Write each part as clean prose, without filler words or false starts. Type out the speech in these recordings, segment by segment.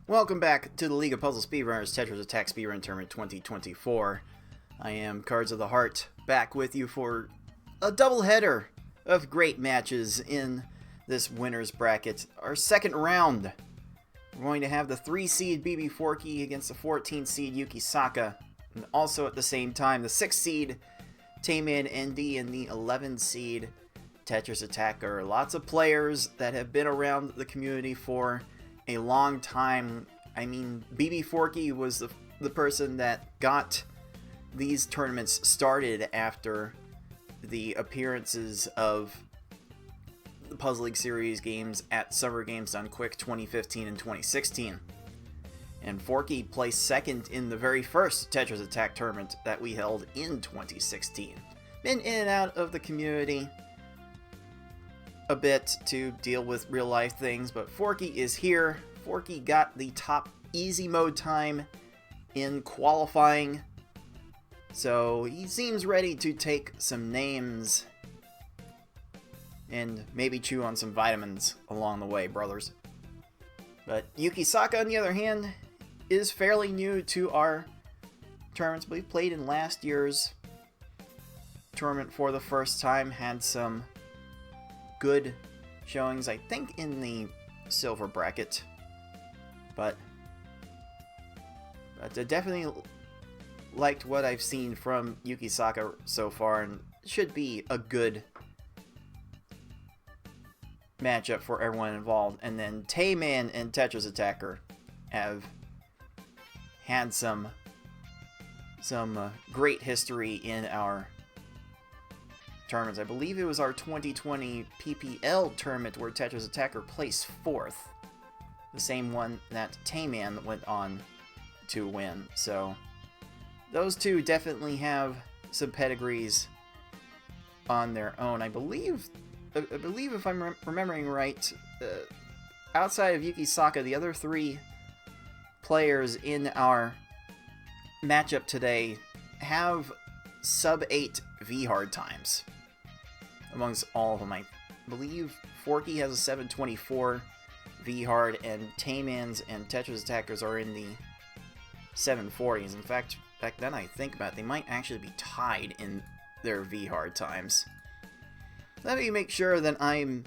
Welcome back to the League of Puzzle Speedrunners TetrisAttakr Speedrun Tournament 2024. I am Cards of the Heart, back with you for a doubleheader of great matches in this winner's bracket. Our second round, we're going to have the 3-seed Bbforky against the 14-seed Yukisaka, and also at the same time the 6-seed TaymanND and the 11-seed TetrisAttakr. Lots of players that have been around the community for a long time. I mean, Bbforky was the person that got these tournaments started after the appearances of the Puzzle League Series games at Summer Games Done Quick 2015 and 2016. And Forky placed second in the very first TetrisAttakr tournament that we held in 2016. Been in and out of the community a bit to deal with real life things, but Forky is here. Forky got the top easy mode time in qualifying, so he seems ready to take some names and maybe chew on some vitamins along the way, brothers. But Yukisaka, on the other hand, is fairly new to our tournaments. We played in last year's tournament for the first time, had some good showings, I think, in the silver bracket, but I definitely liked what I've seen from Yukisaka so far, and should be a good matchup for everyone involved. And then Tayman and TetrisAttakr have had some great history in our tournaments. I believe it was our 2020 PPL tournament where TetrisAttakr placed 4th, the same one that Tayman went on to win. So those two definitely have some pedigrees on their own. I believe if I'm remembering right, outside of Yukisaka, the other 3 players in our matchup today have sub-8 V-hard times amongst all of them. I believe Forky has a 724 V-hard, and Tayman's and TetrisAttakrs are in the 740s. In fact, back then I think about it, they might actually be tied in their V-hard times. Let me make sure that I'm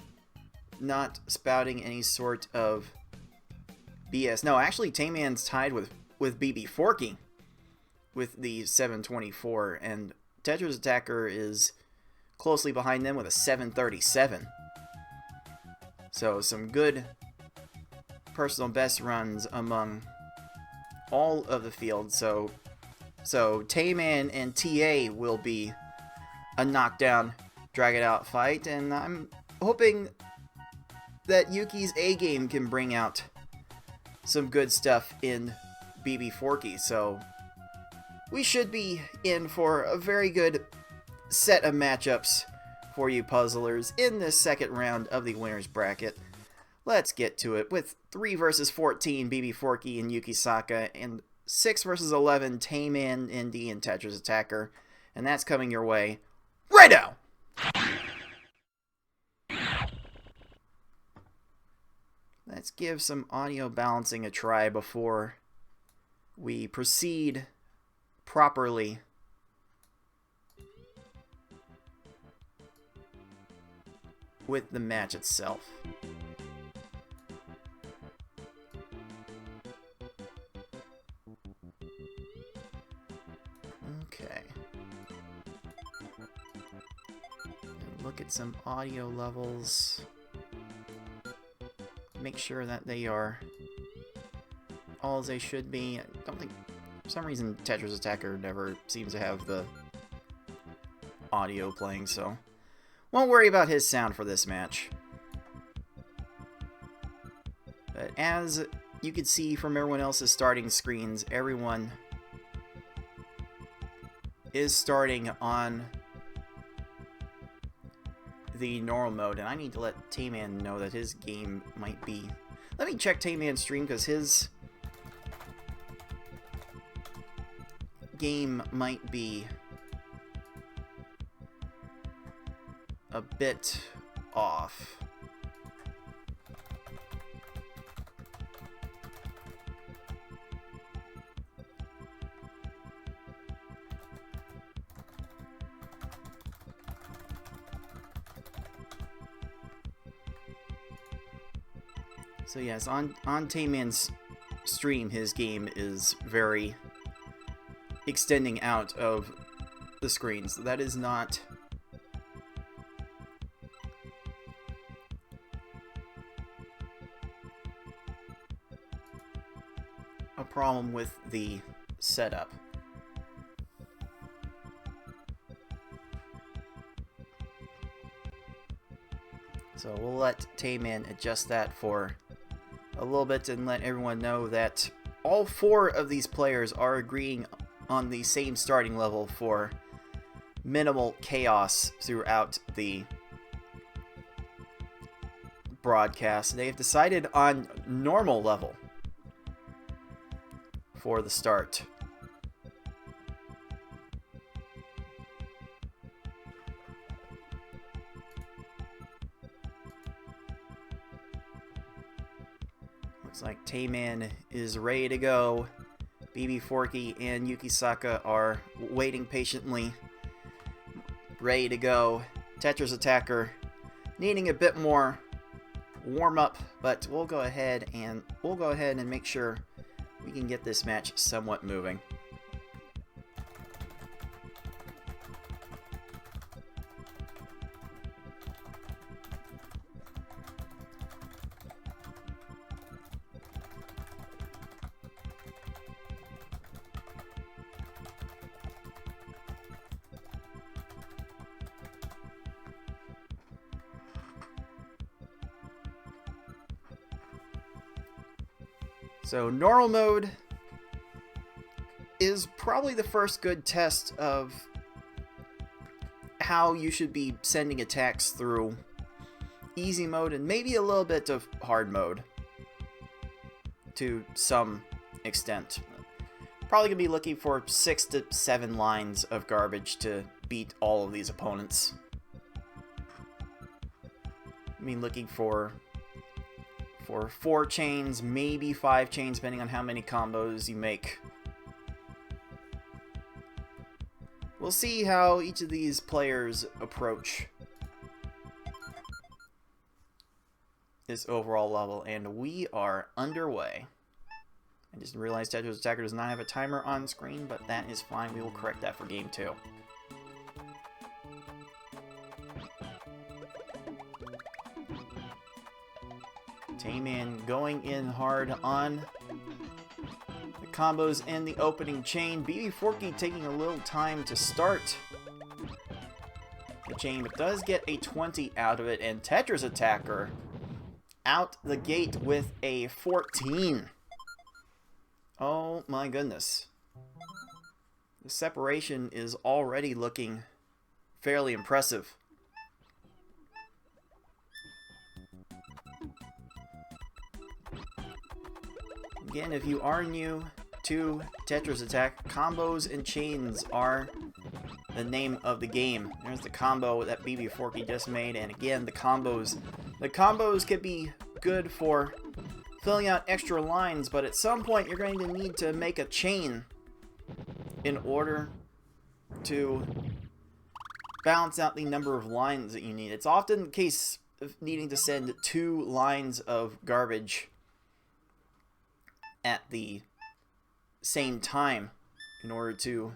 not spouting any sort of BS. No, actually Tayman's tied with Bbforky with the 724, and TetrisAttakr is closely behind them with a 737. So some good personal best runs among all of the field. So Tayman and TA will be a knockdown, drag it out fight, and I'm hoping that Yuki's A game can bring out some good stuff in Bbforky. So we should be in for a very good set of matchups for you puzzlers in this second round of the winner's bracket. Let's get to it with 3 versus 14 Bbforky and Yukisaka, and 6 versus 11 TaymanND and TetrisAttakr, and that's coming your way right now. Let's give some audio balancing a try before we proceed properly with the match itself. Okay. Look at some audio levels. Make sure that they are all as they should be. I don't think, for some reason, TetrisAttakr never seems to have the audio playing, so won't worry about his sound for this match. But as you can see from everyone else's starting screens, everyone is starting on the normal mode, and I need to let Tayman know that his game might be... Let me check Tayman's stream, because his game might be a bit off. So yes, on TaymanND's stream, his game is very extending out of the screens. That is not a problem with the setup. So we'll let TaymanND adjust that for a little bit and let everyone know that all 4 of these players are agreeing on the same starting level for minimal chaos throughout the broadcast. They have decided on normal level for the start. Looks like TaymanND is ready to go. Bbforky and Yukisaka are waiting patiently, ready to go. TetrisAttakr needing a bit more warm up, but we'll go ahead and make sure we can get this match somewhat moving. So normal mode is probably the first good test of how you should be sending attacks through easy mode and maybe a little bit of hard mode to some extent. Probably gonna be looking for 6 to 7 lines of garbage to beat all of these opponents. I mean, looking for 4 chains, maybe 5 chains, depending on how many combos you make. We'll see how each of these players approach this overall level, and we are underway. I just realized TetrisAttakr does not have a timer on screen, but that is fine. We will correct that for game 2. TaymanND going in hard on the combos and the opening chain. Bbforky taking a little time to start the chain, but does get a 20 out of it, and TetrisAttakr out the gate with a 14. Oh my goodness. The separation is already looking fairly impressive. Again, if you are new to TetrisAttakr, combos and chains are the name of the game. There's the combo that Bbforky just made, and again, the combos can be good for filling out extra lines, but at some point you're going to need to make a chain in order to balance out the number of lines that you need. It's often the case of needing to send 2 lines of garbage at the same time in order to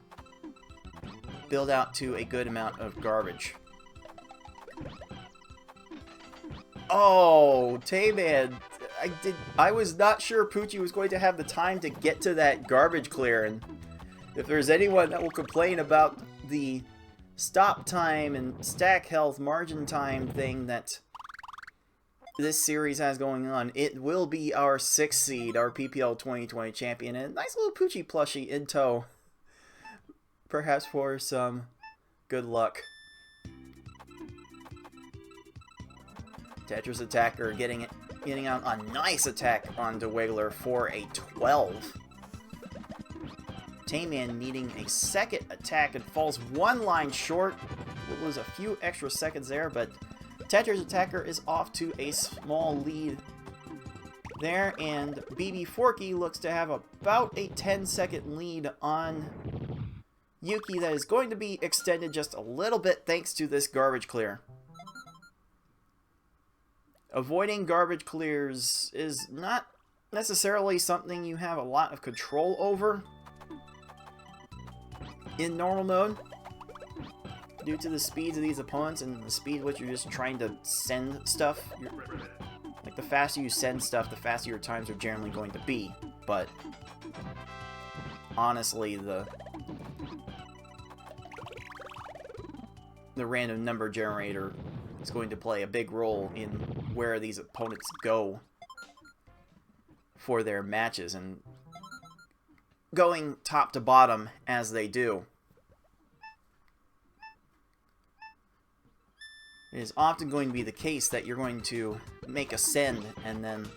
build out to a good amount of garbage. Oh, TaymanND, I was not sure Poochie was going to have the time to get to that garbage clear, and if there's anyone that will complain about the stop time and stack health margin time thing that this series has going on, it will be our 6th seed, our PPL 2020 champion, and a nice little Poochie plushie in tow, perhaps for some good luck. TetrisAttakr getting out a nice attack onto Wiggler for a 12. TaymanND needing a second attack and falls 1 line short. We'll lose a few extra seconds there, but TetrisAttakr is off to a small lead there, and Bbforky looks to have about a 10-second lead on Yuki that is going to be extended just a little bit thanks to this garbage clear. avoiding garbage clears is not necessarily something you have a lot of control over in normal mode, due to the speeds of these opponents and the speed at which you're just trying to send stuff. Like, the faster you send stuff, the faster your times are generally going to be. But honestly, the random number generator is going to play a big role in where these opponents go for their matches, and going top to bottom as they do. It is often going to be the case that you're going to make a send and then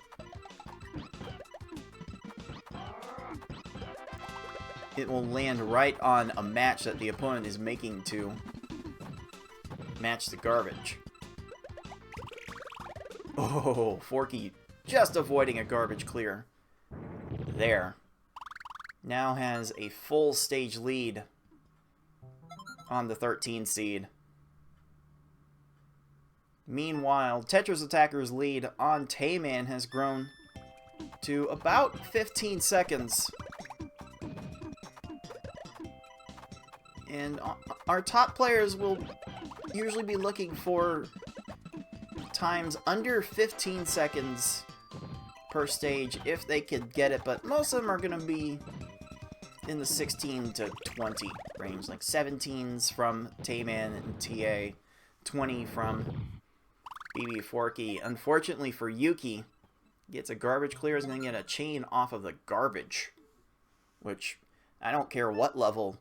it will land right on a match that the opponent is making to match the garbage. Oh, Forky just avoiding a garbage clear there. Now has a full stage lead on the 13 seed. Meanwhile, TetrisAttakr lead on TaymanND has grown to about 15 seconds. And our top players will usually be looking for times under 15 seconds per stage if they could get it, but most of them are going to be in the 16 to 20 range, like 17s from TaymanND and TA, 20 from Bbforky. Unfortunately for Yuki, gets a garbage clear, is going to get a chain off of the garbage, which I don't care what level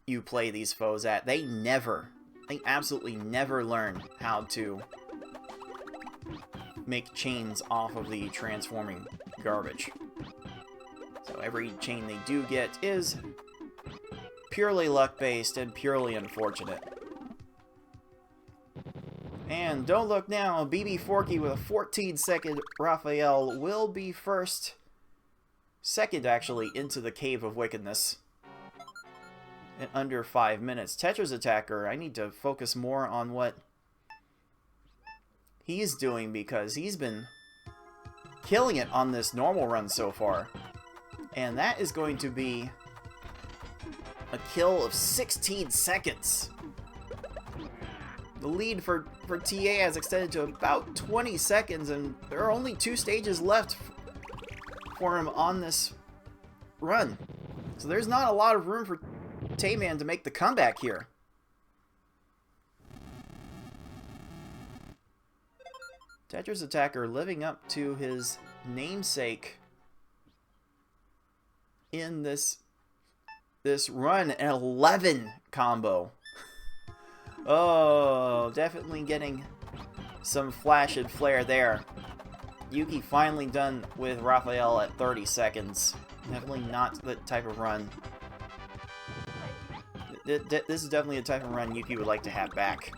you play these foes at, they absolutely never learn how to make chains off of the transforming garbage. So every chain they do get is purely luck-based and purely unfortunate. And don't look now, Bbforky with a 14-second Raphael will be second actually, into the Cave of Wickedness in under 5 minutes. TetrisAttakr, I need to focus more on what he's doing because he's been killing it on this normal run so far. And that is going to be a kill of 16 seconds. The lead for TA has extended to about 20 seconds, and there are only 2 stages left for him on this run. So there's not a lot of room for TaymanND to make the comeback here. TetrisAttakr living up to his namesake in this run, an 11 combo. Oh, definitely getting some flash and flare there. Yuki finally done with Raphael at 30 seconds. Definitely not the type of run. This is definitely a type of run Yuki would like to have back.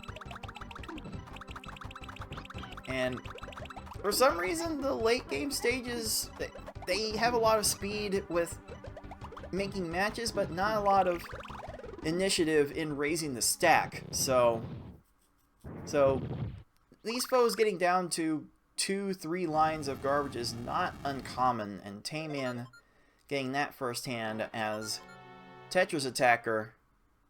And for some reason, the late game stages, they have a lot of speed with making matches, but not a lot of initiative in raising the stack. So these foes getting down to 2-3 lines of garbage is not uncommon, and TaymanND getting that firsthand as TetrisAttakr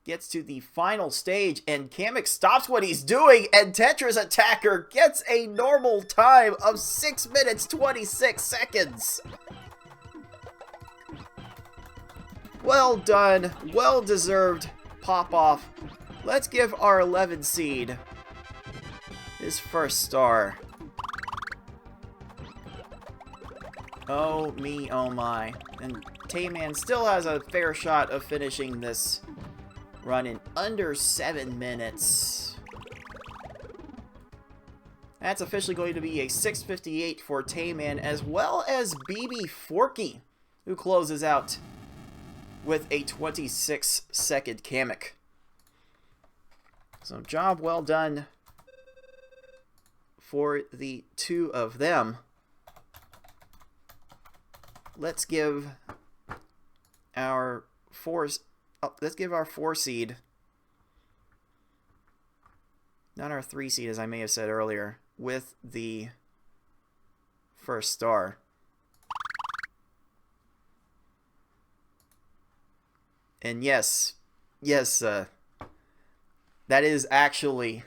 gets to the final stage, and Kamek stops what he's doing, and TetrisAttakr gets a normal time of 6 minutes 26 seconds. Well done, well deserved pop off. Let's give our 11 seed his first star. Oh me, oh my. And TaymanND still has a fair shot of finishing this run in under 7 minutes. That's officially going to be a 6:58 for TaymanND, as well as Bbforky, who closes out with a 26-second Kamek. So job well done for the two of them. Let's give our 4 seed, not our 3 seed as I may have said earlier. with the first star. And yes, that is actually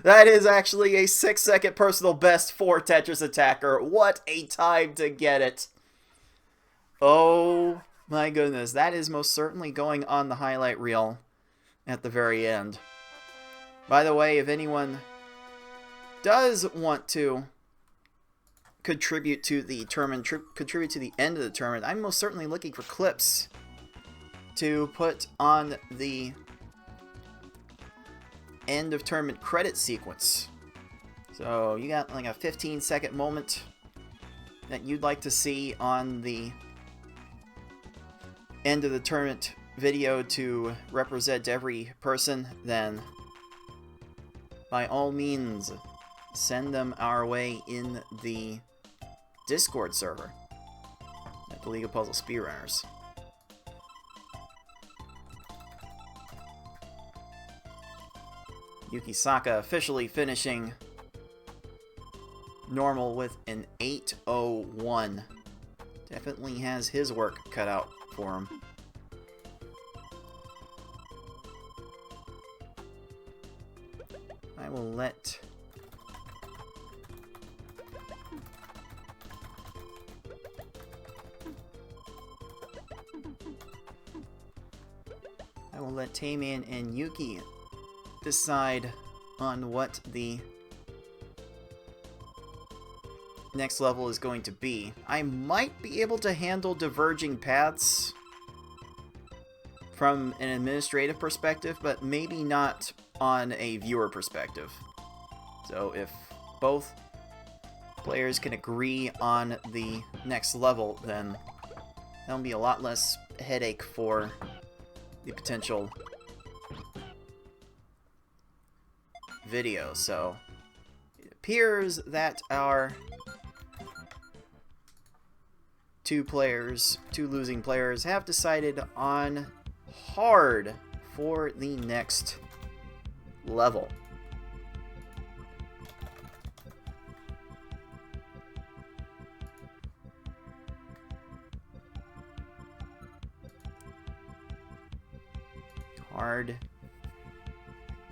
a 6-second personal best for TetrisAttakr. What a time to get it! Oh my goodness, that is most certainly going on the highlight reel at the very end. By the way, if anyone does want to contribute to the tournament, contribute to the end of the tournament, I'm most certainly looking for clips to put on the end of tournament credit sequence. So you got like a 15-second moment that you'd like to see on the end of the tournament video to represent every person, then by all means send them our way in the Discord server at the League of Puzzle Speedrunners. Yukisaka officially finishing normal with an 8:01. Definitely has his work cut out for him. I will let Tayman and Yuki decide on what the next level is going to be. I might be able to handle diverging paths from an administrative perspective, but maybe not on a viewer perspective. So if both players can agree on the next level, then that'll be a lot less headache for the potential video. So it appears that our two losing players, have decided on hard for the next level. Hard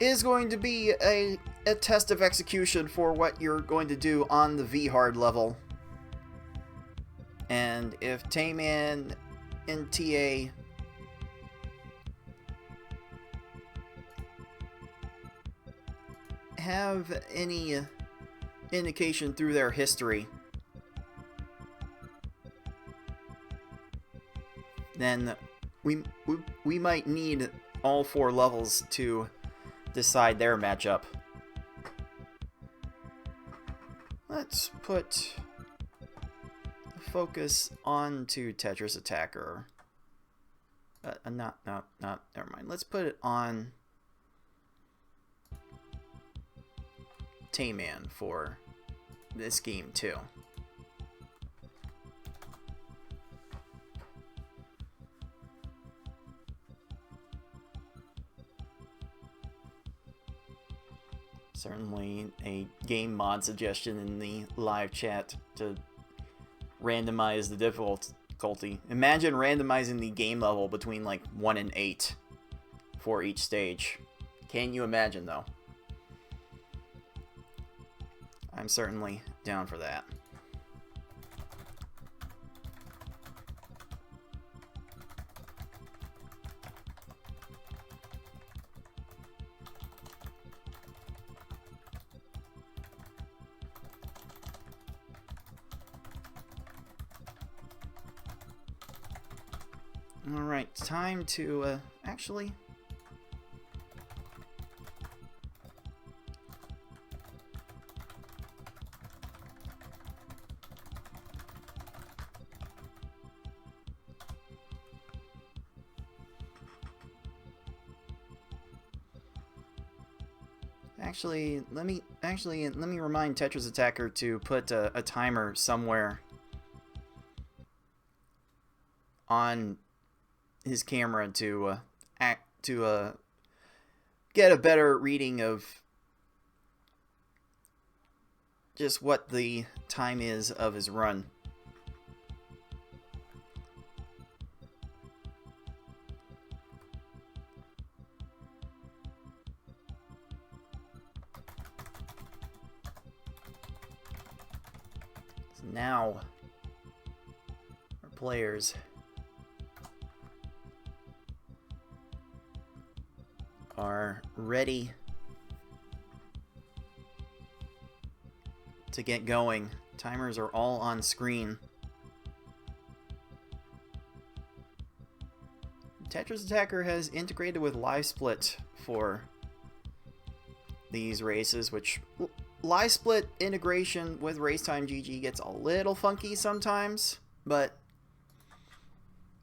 is going to be a test of execution for what you're going to do on the V-hard level. And if Tayman and TA have any indication through their history, then we might need all 4 levels to decide their matchup. Let's put focus on to TetrisAttakr. Not, never mind. Let's put it on Tayman for this game too. Certainly a game mod suggestion in the live chat to randomize the difficulty. Imagine randomizing the game level between like 1 and 8 for each stage. Can you imagine though? I'm certainly down for that. Alright, time to actually let me remind TetrisAttakr to put a timer somewhere on his camera to get a better reading of just what the time is of his run. So now our players are ready to get going. Timers are all on screen. TetrisAttakr has integrated with Live Split for these races, which Live Split integration with Racetime GG gets a little funky sometimes, but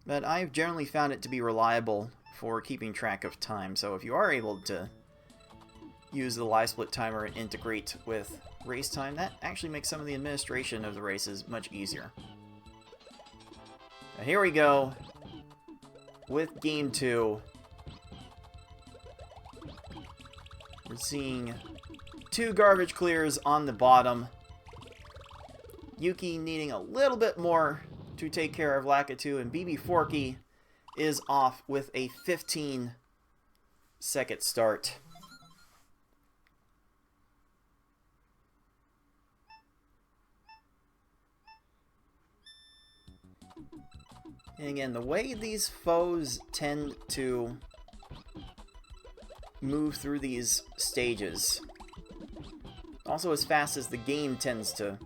I've generally found it to be reliable for keeping track of time. So if you are able to use the Live Split timer and integrate with Racetime, that actually makes some of the administration of the races much easier. Now here we go with Game 2. We're seeing 2 garbage clears on the bottom. Yuki needing a little bit more to take care of Lakitu, and Bbforky is off with a 15-second start. And again, the way these foes tend to move through these stages, also as fast as the game tends to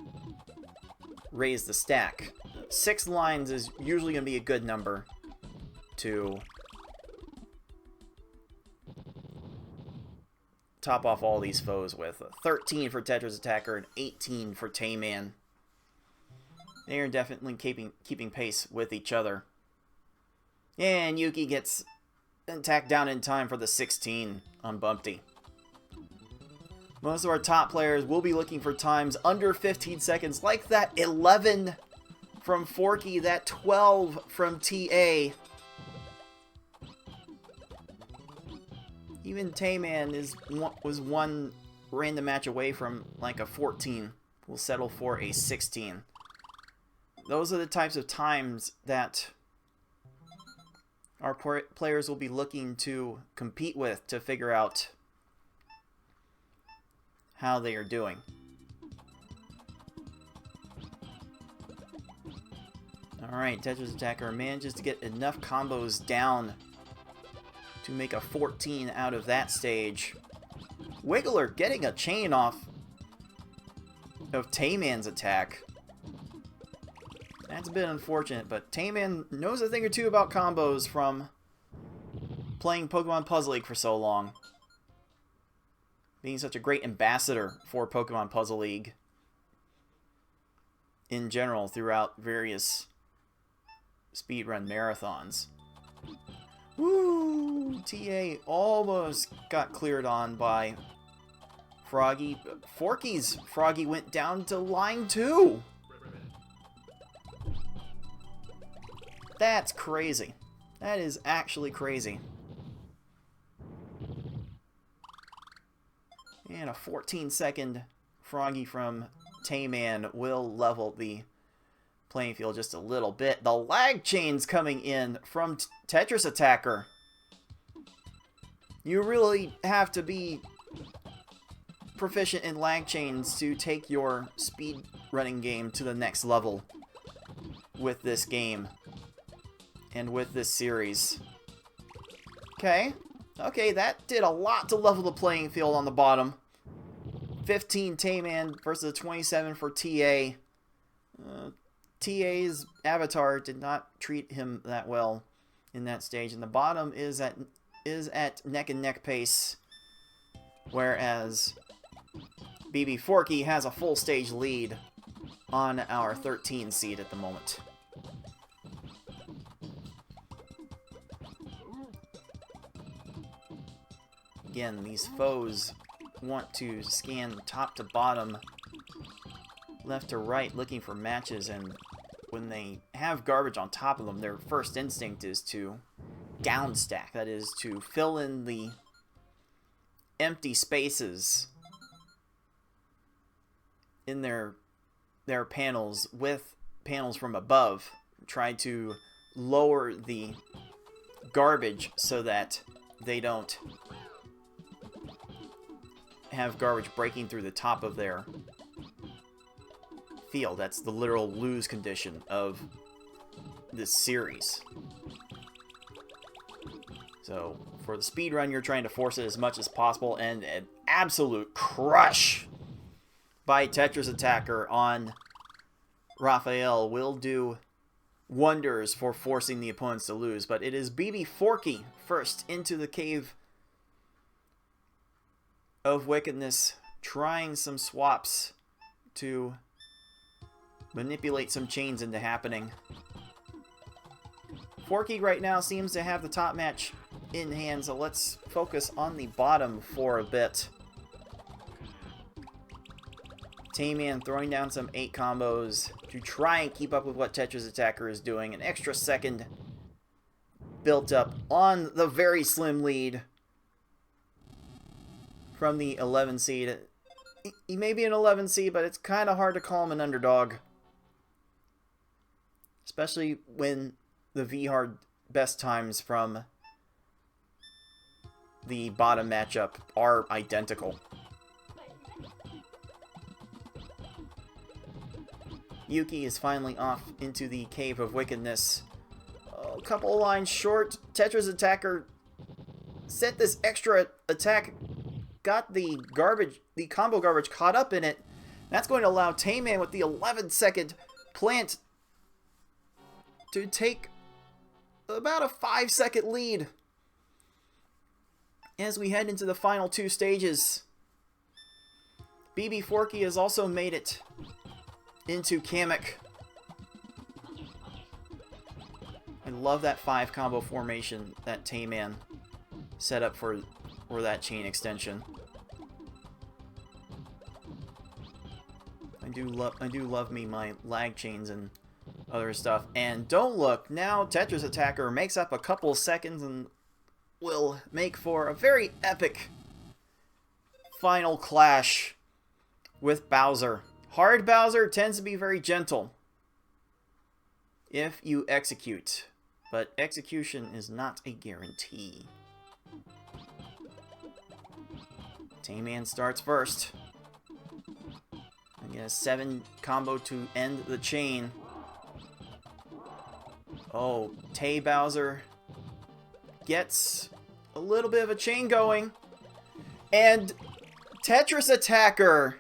raise the stack. 6 lines is usually going to be a good number to top off all these foes with. 13 for TetrisAttakr and 18 for TaymanND. They are definitely keeping pace with each other. And Yuki gets tacked down in time for the 16 on Bumpty. Most of our top players will be looking for times under 15 seconds, like that 11 from Forky, that 12 from TA. Even TaymanND was one random match away from like a 14. We'll settle for a 16. Those are the types of times that our players will be looking to compete with to figure out how they are doing. Alright, TetrisAttakr manages to get enough combos down to make a 14 out of that stage. Wiggler getting a chain off of TaymanND's attack. That's a bit unfortunate, but TaymanND knows a thing or two about combos from playing Pokemon Puzzle League for so long. Being such a great ambassador for Pokemon Puzzle League in general throughout various speedrun marathons. Woo! TA almost got cleared on by Froggy. Forky's Froggy went down to line 2. That's crazy. That is actually crazy. And a 14-second Froggy from TaymanND will level the playing field just a little bit. The lag chains coming in from TetrisAttakr. You really have to be proficient in lag chains to take your speed running game to the next level with this game and with this series. Okay, that did a lot to level the playing field on the bottom. 15 TaymanND versus 27 for TA. TA's avatar did not treat him that well in that stage, and the bottom is at neck and neck pace, whereas Bbforky has a full stage lead on our 13 seed at the moment. Again, these foes want to scan top to bottom, left to right, looking for matches, and when they have garbage on top of them, their first instinct is to downstack. That is, to fill in the empty spaces in their panels with panels from above, try to lower the garbage so that they don't have garbage breaking through the top of their field. That's the literal lose condition of this series. So for the speedrun, you're trying to force it as much as possible, and an absolute crush by TetrisAttakr on Raphael will do wonders for forcing the opponents to lose. But it is Bbforky first into the cave of wickedness, trying some swaps to manipulate some chains into happening. Forky right now seems to have the top match in hand, so let's focus on the bottom for a bit. Tayman throwing down some 8 combos to try and keep up with what TetrisAttakr is doing. An extra second built up on the very slim lead from the 11 seed. He may be an 11 seed, but it's kind of hard to call him an underdog. Especially when the V-Hard best times from the bottom matchup are identical. Yuki is finally off into the Cave of Wickedness. A couple of lines short. TetrisAttakr sent this extra attack, got the combo garbage caught up in it. That's going to allow Tayman with the 11-second plant to take about a 5-second lead as we head into the final 2 stages. Bbforky has also made it into Kamek. I love that 5 combo formation that Tayman set up for that chain extension. I do love me my lag chains and other stuff. And don't look, now TetrisAttakr makes up a couple of seconds and will make for a very epic final clash with Bowser. Hard Bowser tends to be very gentle if you execute, but execution is not a guarantee. Tayman starts first. I get a 7 combo to end the chain. Oh, Tay Bowser gets a little bit of a chain going. And TetrisAttakr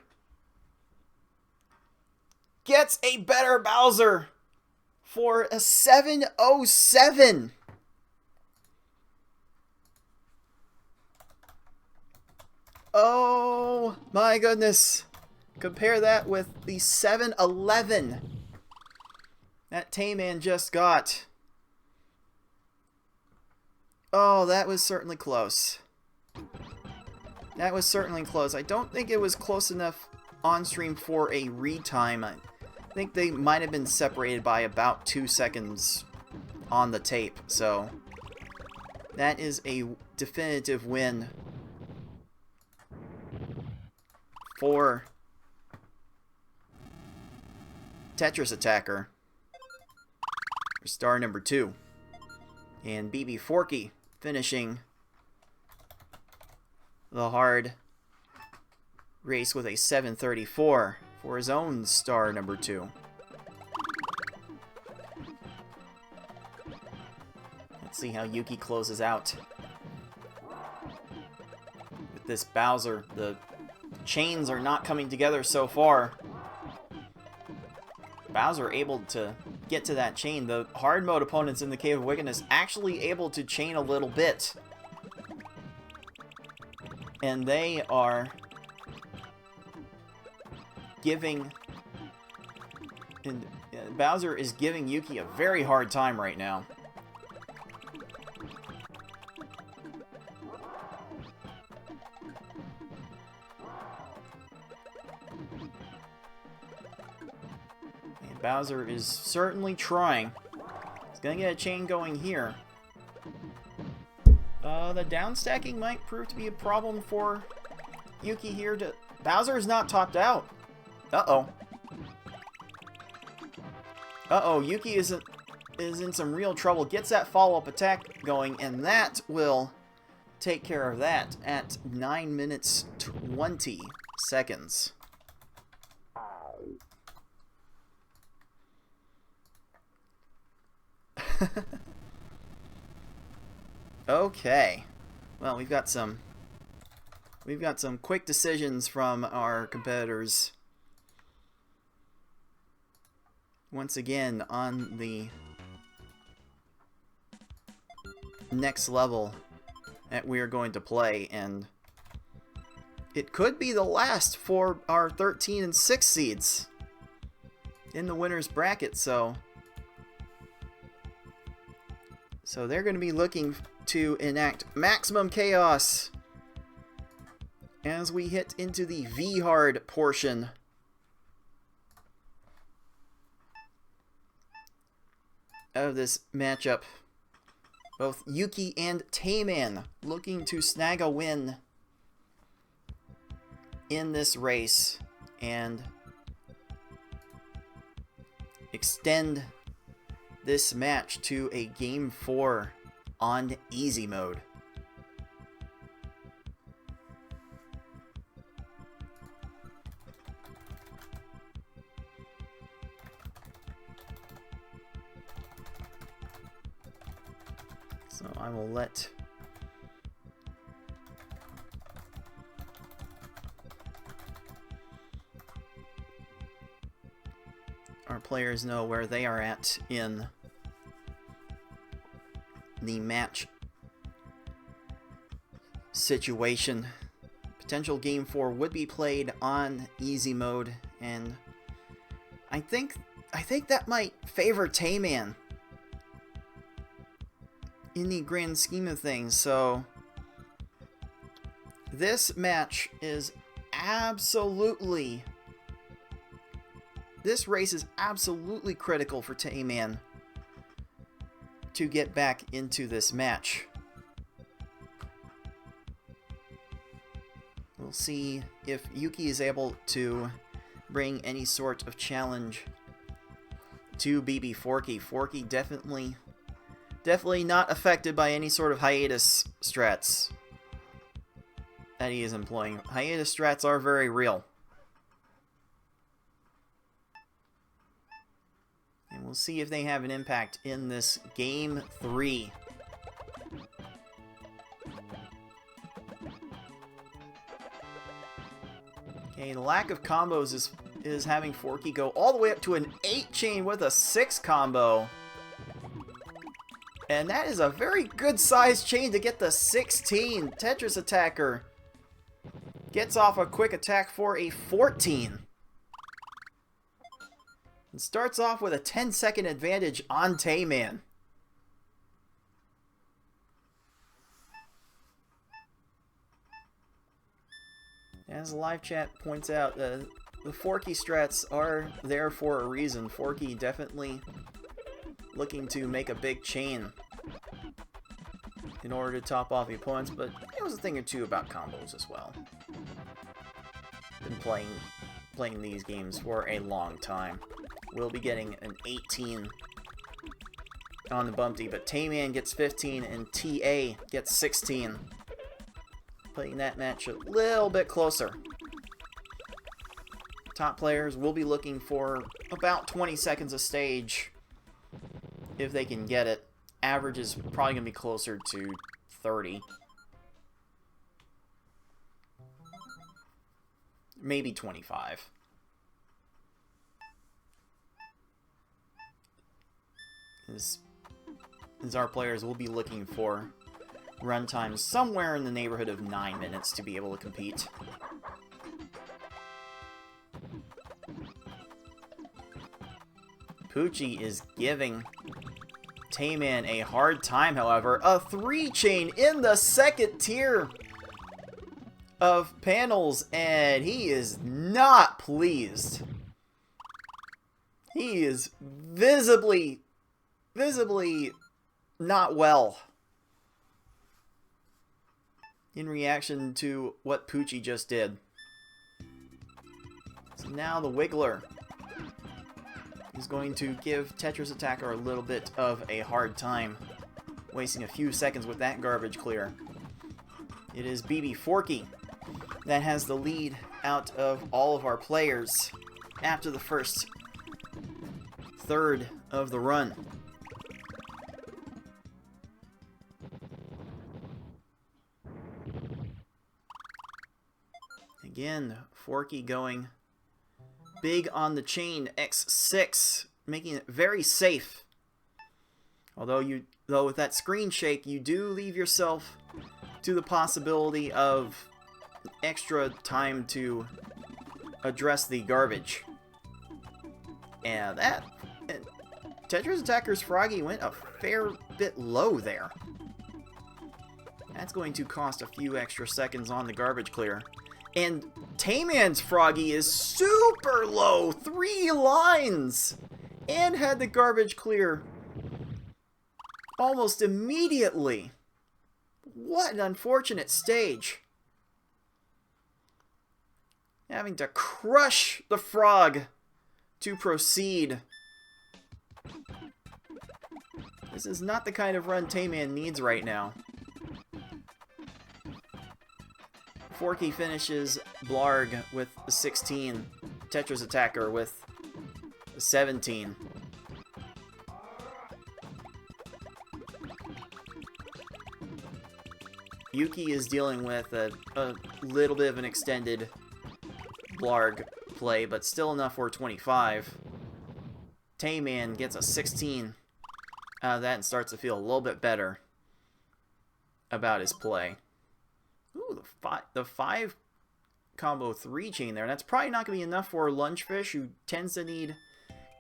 gets a better Bowser for a 707. Oh my goodness. Compare that with the 711 that Tayman just got. Oh, that was certainly close. That was certainly close. I don't think it was close enough on stream for a retime. I think they might have been separated by about 2 seconds on the tape. So that is a definitive win for TetrisAttakr, star number 2, and Bbforky finishing the hard race with a 734 for his own star number 2. Let's see how Yuki closes out with this Bowser. The chains are not coming together so far. Bowser able to get to that chain. The hard mode opponents in the Cave of Wickedness actually able to chain a little bit. And they are giving... And Bowser is giving Yuki a very hard time right now. Bowser is certainly trying. He's gonna get a chain going here. The down stacking might prove to be a problem for Yuki here. Bowser is not topped out. Uh-oh. Uh-oh, Yuki is in some real trouble. Gets that follow-up attack going, and that will take care of that at 9 minutes 20 seconds. Okay. Well, we've got some quick decisions from our competitors. Once again, on the next level that we are going to play, and it could be the last for our 13 and 6 seeds in the winner's bracket, so they're going to be looking to enact maximum chaos as we hit into the V-hard portion of this matchup. Both Yuki and Tayman looking to snag a win in this race and extend this match to a Game 4 on easy mode. So I will let our players know where they are at in the match situation. Potential Game 4 would be played on easy mode, and I think that might favor Tayman in the grand scheme of things. So this match is absolutely, this race is absolutely critical for Tayman to get back into this match. We'll see if Yuki is able to bring any sort of challenge to Bbforky. Forky definitely not affected by any sort of hiatus strats that he is employing. Hiatus strats are very real. And we'll see if they have an impact in this Game 3. Okay, the lack of combos is having Forky go all the way up to an 8 chain with a 6 combo. And that is a very good sized chain to get the 16. TetrisAttakr gets off a quick attack for a 14. And starts off with a 10-second advantage on Tayman. As the live chat points out, the Forky strats are there for a reason. Forky definitely looking to make a big chain in order to top off the opponents, but there was a thing or two about combos as well. Been playing these games for a long time. We'll be getting an 18 on the bumpty, but Tayman gets 15 and TA gets 16. Playing that match a little bit closer. Top players will be looking for about 20 seconds a stage if they can get it. Average is probably going to be closer to 30. Maybe 25. As our players will be looking for run times somewhere in the neighborhood of 9 minutes to be able to compete. Poochie is giving Tayman a hard time, however. A 3 chain in the second tier of panels, and he is not pleased. He is visibly not well in reaction to what Poochie just did. So now the Wiggler is going to give TetrisAttakr a little bit of a hard time, wasting a few seconds with that garbage clear. It is Bbforky that has the lead out of all of our players after the first third of the run. Again, Forky going big on the chain, X6, making it very safe. Though with that screen shake, you do leave yourself to the possibility of extra time to address the garbage. And TetrisAttakkr's Froggy went a fair bit low there. That's going to cost a few extra seconds on the garbage clear. And TaymanND's Froggy is super low, 3 lines, and had the garbage clear almost immediately. What an unfortunate stage. Having to crush the frog to proceed. This is not the kind of run TaymanND needs right now. Forky finishes Blarg with a 16, TetrisAttakr with a 17. Yuki is dealing with a little bit of an extended Blarg play, but still enough for 25. TaymanND gets a 16 out of that and starts to feel a little bit better about his play. Ooh, the 5 combo 3 chain there. That's probably not going to be enough for Lunchfish, who tends to need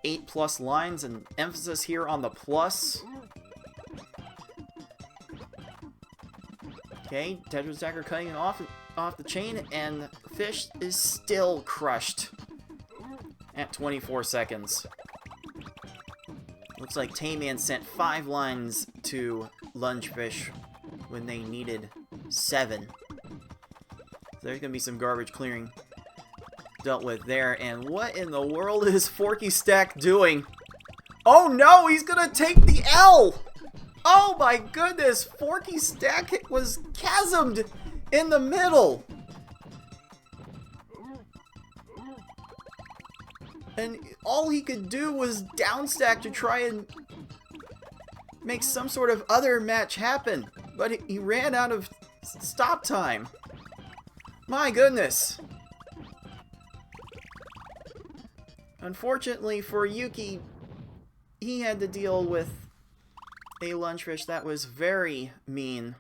8+ lines, and emphasis here on the plus. Okay, TetrisAttakr cutting it off the chain, and Fish is still crushed at 24 seconds. Looks like TaymanND sent 5 lines to Lunchfish when they needed 7. There's going to be some garbage clearing dealt with there. And what in the world is Forky Stack doing? Oh no, he's going to take the L! Oh my goodness, Forky Stack was chasmed in the middle. And all he could do was downstack to try and make some sort of other match happen. But he ran out of stop time. My goodness. Unfortunately for Yuki, he had to deal with a Lunchfish that was very mean.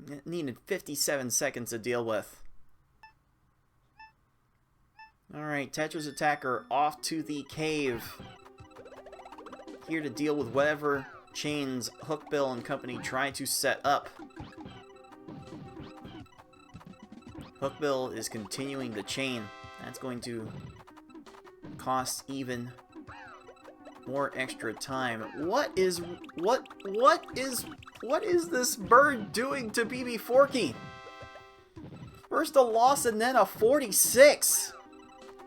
It needed 57 seconds to deal with. Alright, TetrisAttakr off to the cave. Here to deal with whatever chains Hookbill and company try to set up. Hookbill is continuing the chain. That's going to cost even more extra time. What is this bird doing to Bbforky? First a loss and then a 46.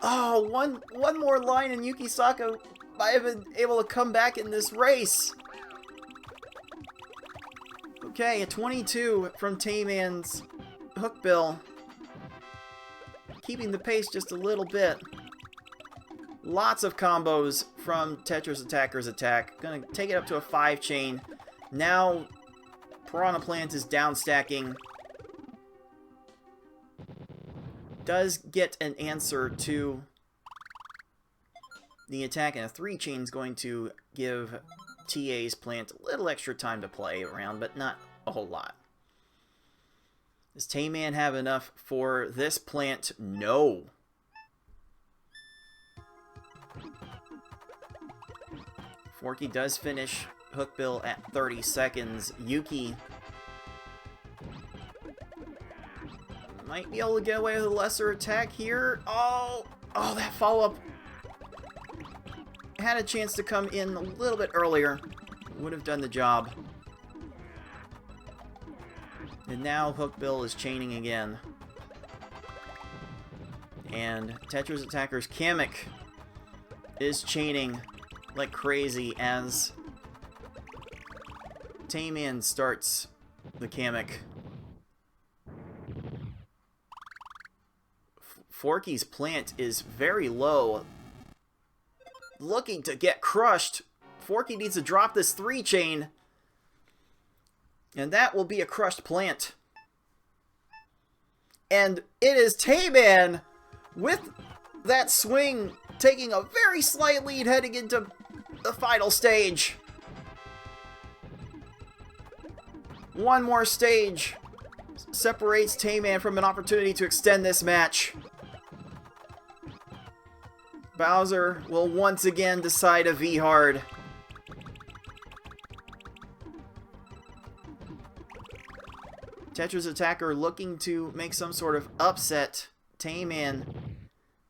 Oh, one more line and Yukisaka might have been able to come back in this race. Okay, a 22 from TaymanND's Hookbill. Keeping the pace just a little bit. Lots of combos from TetrisAttakkr's attack. Gonna take it up to a 5 chain. Now, Piranha Plant is down stacking. Does get an answer to the attack, and a 3 chain is going to give TA's Plant a little extra time to play around, but not a whole lot. Does TaymanND have enough for this plant? No. Forky does finish Hookbill at 30 seconds. Yuki might be able to get away with a lesser attack here. Oh, that follow-up had a chance to come in a little bit earlier. Would have done the job. And now Hookbill is chaining again. And TetrisAttakr's Kamek is chaining like crazy as TaymanND starts the Kamek. Forky's plant is very low, looking to get crushed. Forky needs to drop this 3-chain, and that will be a crushed plant. And it is TaymanND with that swing taking a very slight lead heading into the final stage. One more stage separates TaymanND from an opportunity to extend this match. Bowser will once again decide a V-hard. TetrisAttakr looking to make some sort of upset. TaymanND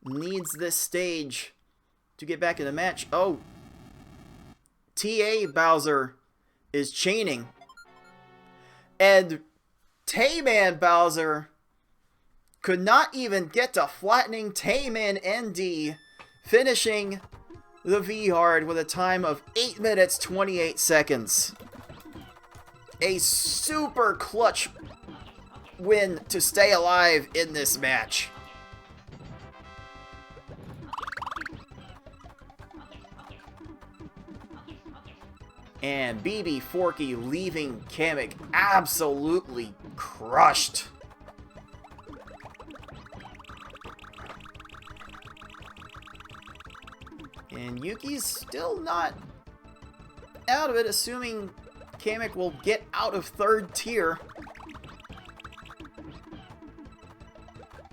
needs this stage to get back in the match. Oh, TA Bowser is chaining. And TaymanND Bowser could not even get to flattening TaymanND, finishing the V-hard with a time of 8 minutes 28 seconds. A super clutch win to stay alive in this match. And Bbforky leaving Kamek absolutely crushed. And Yuki's still not out of it, assuming Kamek will get out of 3rd tier.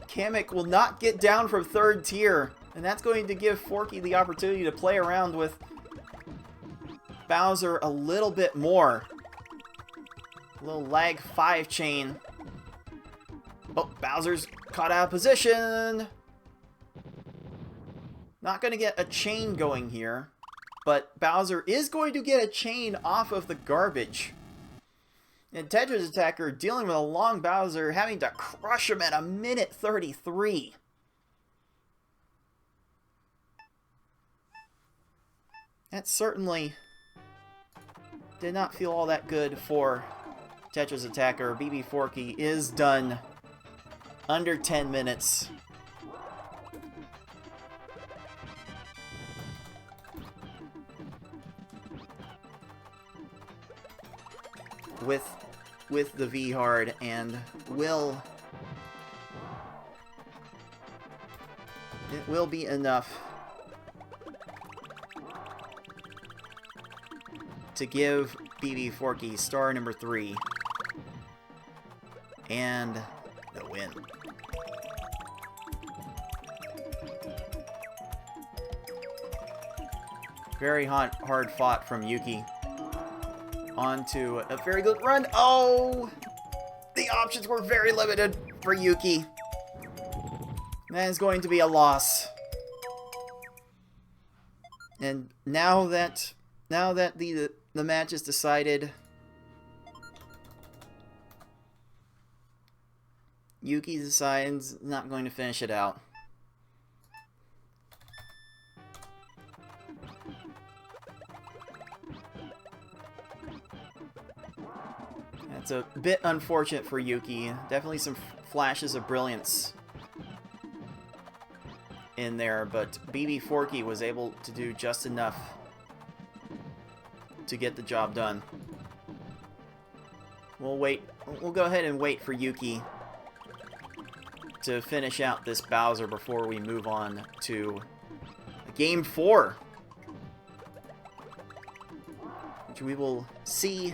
Kamek will not get down from 3rd tier, and that's going to give Forky the opportunity to play around with Bowser a little bit more. A little lag 5-chain. Oh, Bowser's caught out of position. Not going to get a chain going here, but Bowser is going to get a chain off of the garbage. And TetrisAttakr dealing with a long Bowser, having to crush him at 1:33. That certainly did not feel all that good for TetrisAttakr. Bbforky is done under 10 minutes. With the V-hard, and it will be enough to give Bbforky star number 3 and the win. Very hard fought from Yuki. On to a very good run. Oh! The options were very limited for Yuki. That is going to be a loss. And now that the match is decided, Yuki decides not going to finish it out. It's a bit unfortunate for Yuki. Definitely some flashes of brilliance in there, but Bbforky was able to do just enough to get the job done. We'll go ahead and wait for Yuki to finish out this Bowser before we move on to Game 4, which we will see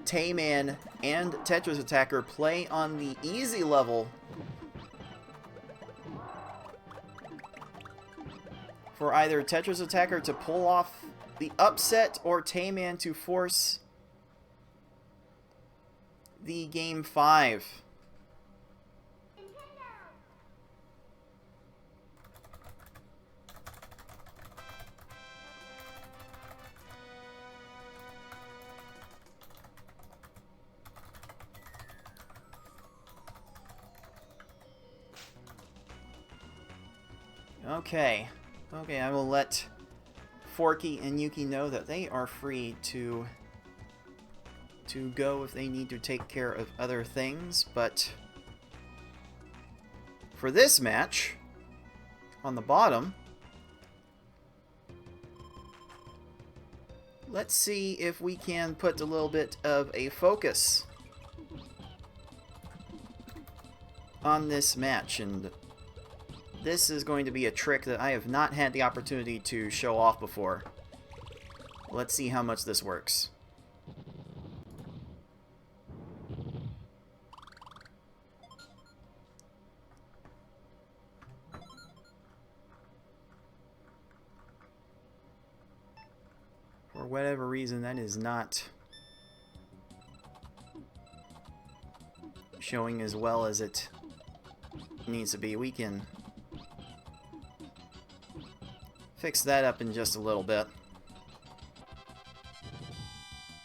TaymanND and TetrisAttakr play on the easy level for either TetrisAttakr to pull off the upset or TaymanND to force the Game 5. Okay. Okay, I will let Forky and Yuki know that they are free to go if they need to take care of other things, but for this match, on the bottom, let's see if we can put a little bit of a focus on this match, and this is going to be a trick that I have not had the opportunity to show off before. Let's see how much this works. For whatever reason, that is not showing as well as it needs to be. We can fix that up in just a little bit.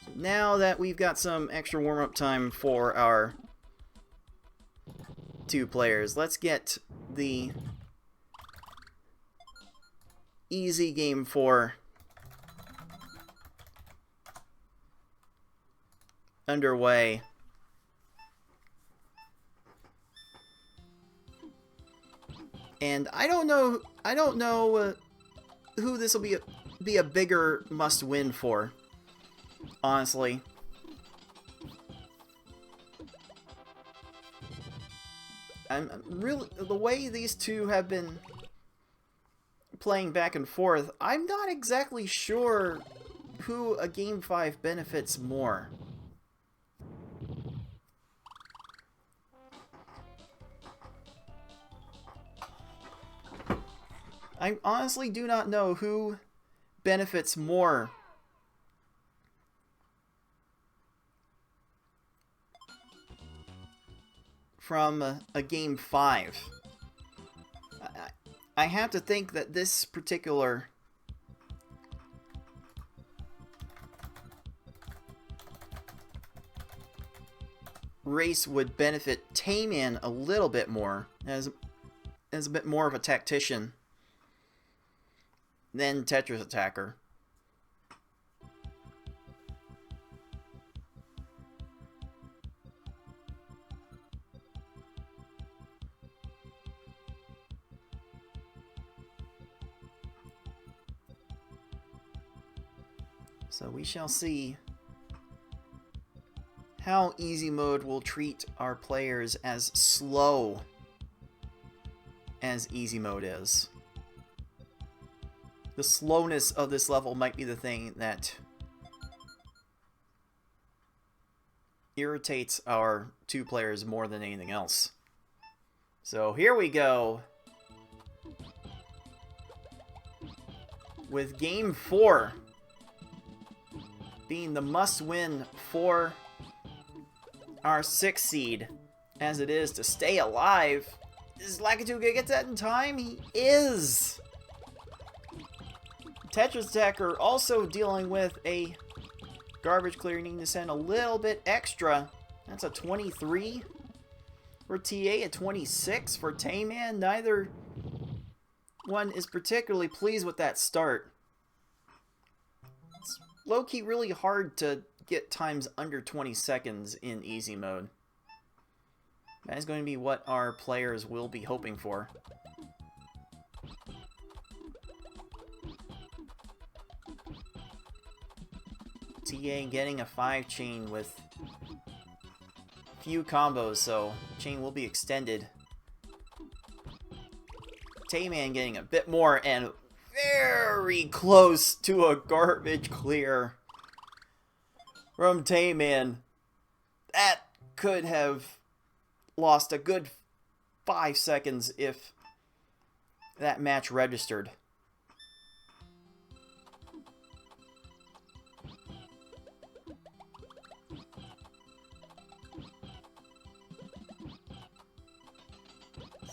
So now that we've got some extra warm-up time for our two players, let's get the easy game 4 underway. And I don't know who this will be a bigger must-win for, honestly. I'm really, the way these two have been playing back and forth, I'm not exactly sure who a Game 5 benefits more. I honestly do not know who benefits more from a Game 5. I have to think that this particular race would benefit TaymanND a little bit more, as a bit more of a tactician than TetrisAttakr. So we shall see how easy mode will treat our players as slow as easy mode is. The slowness of this level might be the thing that irritates our two players more than anything else. So here we go with Game 4 being the must-win for our 6th seed, as it is to stay alive. Is Lakitu gonna get that in time? He is! TetrisAttakr also dealing with a garbage clear, needing to send a little bit extra. That's a 23 for TA, a 26 for TaymanND. Neither one is particularly pleased with that start. It's low-key really hard to get times under 20 seconds in easy mode. That is going to be what our players will be hoping for. TA getting a 5 chain with few combos, so chain will be extended. TaymanND getting a bit more and very close to a garbage clear from TaymanND. That could have lost a good 5 seconds if that match registered.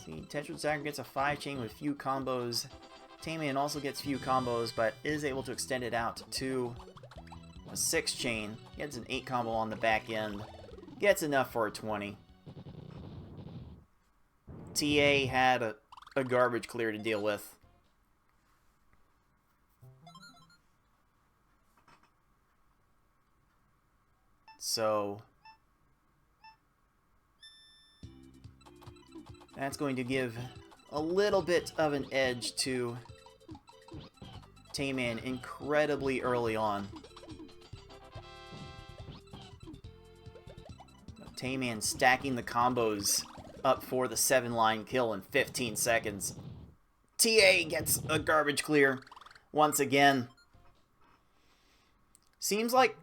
See, TetrisAttakr gets a 5 chain with few combos. TaymanND also gets few combos, but is able to extend it out to a 6 chain. Gets an 8 combo on the back end. Gets enough for a 20. TA had a garbage clear to deal with. So that's going to give a little bit of an edge to Tayman incredibly early on. Tayman stacking the combos up for the 7-line kill in 15 seconds. TA gets a garbage clear once again. Seems like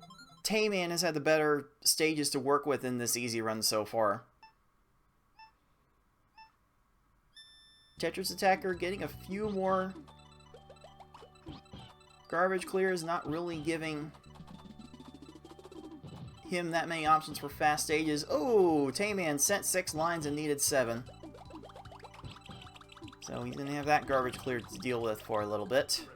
Tayman has had the better stages to work with in this easy run so far. TetrisAttakr getting a few more garbage clears, not really giving him that many options for fast stages. Oh, Tayman sent 6 lines and needed 7. So he's going to have that garbage clear to deal with for a little bit.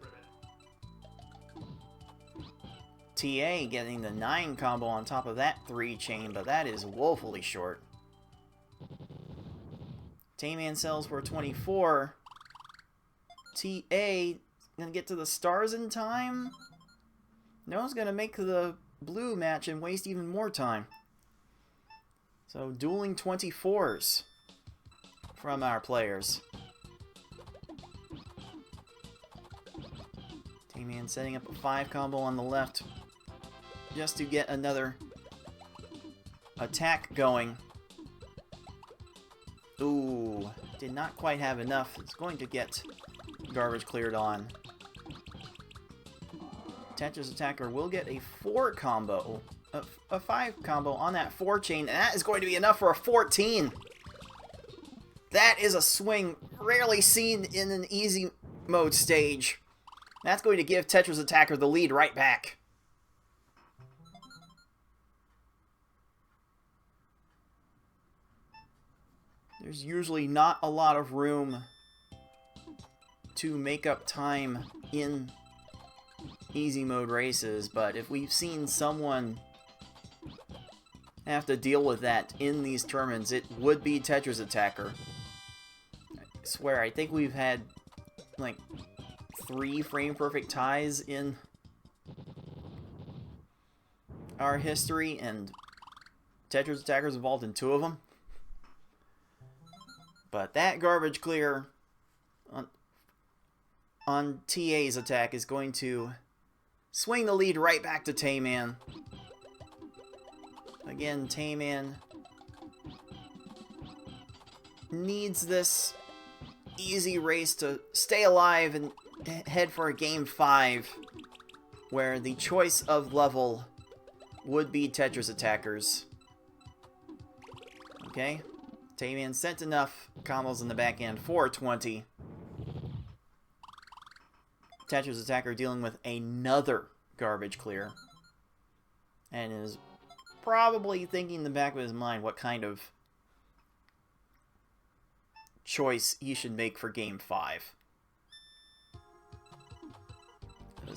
TA getting the 9 combo on top of that 3 chain, but that is woefully short. Tayman sells for 24. TA gonna get to the stars in time? No one's gonna make the blue match and waste even more time. So dueling 24s from our players. Tayman setting up a 5 combo on the left just to get another attack going. Ooh, did not quite have enough. It's going to get garbage cleared on. TetrisAttakr will get a 4 combo, a 5 combo on that 4 chain, and that is going to be enough for a 14. That is a swing rarely seen in an easy mode stage. That's going to give TetrisAttakr the lead right back. There's usually not a lot of room to make up time in easy mode races, but if we've seen someone have to deal with that in these tournaments, it would be TetrisAttakr. I swear, I think we've had like 3 frame perfect ties in our history, and TetrisAttakr involved in 2 of them. But that garbage clear on TA's attack is going to swing the lead right back to Tayman. Again, Tayman needs this easy race to stay alive and head for a game 5, where the choice of level would be TetrisAttakrs. Okay, Tayman sent enough combos in the backhand for 20. TetrisAttakr dealing with another garbage clear, and is probably thinking in the back of his mind what kind of choice he should make for game 5.